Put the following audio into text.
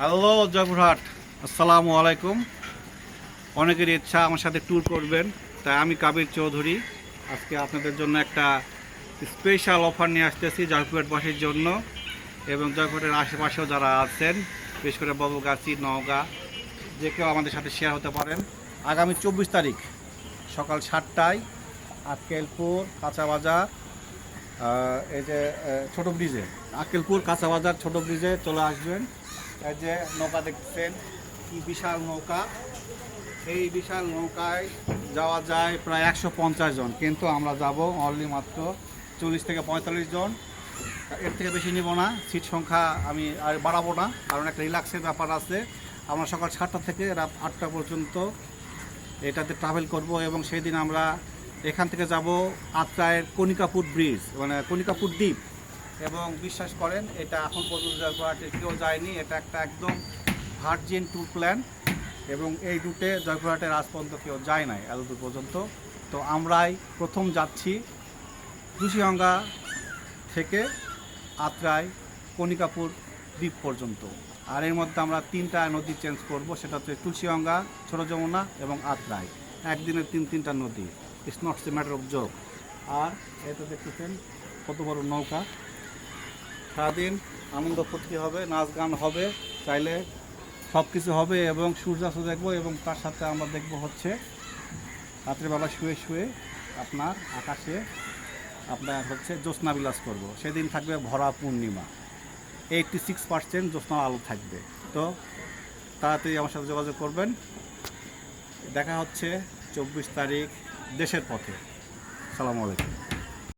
Hello Joypurhat, আসসালামু আলাইকুম। অনেকের ইচ্ছা আমার সাথে ট্যুর করবেন, তাই আমি কাবির চৌধুরী আজকে আপনাদের জন্য একটা স্পেশাল অফার নিয়ে আসতেছি জয়পুরহাটবাসীর জন্য এবং জয়পুরহাটের আশেপাশেও যারা আছেন, বিশেষ করে ববগাছি, নওগাঁ, যে কেউ আমাদের সাথে শেয়ার হতে পারেন। আগামী 24 তারিখ সকাল 7টায় আক্কেলপুর কাঁচাবাজার, এই যে ছোট ব্রিজে, আক্কেলপুর কাঁচাবাজার ছোট ব্রিজে চলে আসবেন। এই যে নৌকা দেখছেন, কি বিশাল নৌকা। এই বিশাল নৌকায় যাওয়া যায় প্রায় 150 জন, কিন্তু আমরা যাব অনলি মাত্র 40 থেকে 45 জন। এর থেকে বেশি নিব না, সিট সংখ্যা আমি আর বাড়াবো না, কারণ একটা রিল্যাক্সের ব্যাপার আছে। আমরা সকাল 7টা থেকে রাত 8টা পর্যন্ত এটাতে ট্রাভেল করব এবং সেই দিন আমরা এখান থেকে যাব আত্রায়ের কণিকাপুর ব্রিজ, মানে কণিকাপুর দ্বীপ। এবং বিশ্বাস করেন, এটা এখন পর্যন্ত জয়পুরহাটে কেউ যায়নি। এটা একটা একদম ভার্জিন ট্যুর প্ল্যান এবং এই রুটে জয়পুরহাটের আজ পর্যন্ত কেউ যায় নাই এতদূর পর্যন্ত। তো আমরাই প্রথম যাচ্ছি তুলসীগঙ্গা থেকে আত্রাই কণিকাপুর দ্বীপ পর্যন্ত। আর এর মধ্যে আমরা 3টা নদী চেঞ্জ করব, সেটা হচ্ছে তুলসীগঙ্গা, ছোট যমুনা এবং আত্রাই। একদিনে 3টা নদী, it's not a matter of joke. আর এটা দেখতেছেন কত বড় নৌকা। সারাদিন আনন্দ ফুর্তি হবে, নাচ গান হবে, চাইলে সব কিছু হবে এবং সূর্যাস্ত দেখবো। এবং তার সাথে আমরা দেখব হচ্ছে রাত্রিবেলা শুয়ে শুয়ে আপনার আকাশে আপনার হচ্ছে জ্যোৎস্না বিলাস করব। সেদিন থাকবে ভরা পূর্ণিমা, 86% জ্যোৎস্নার আলো থাকবে। তো তাড়াতাড়ি আমার সাথে যোগাযোগ করবেন। দেখা হচ্ছে 24 তারিখ দেশের পথে। আসসালামু আলাইকুম।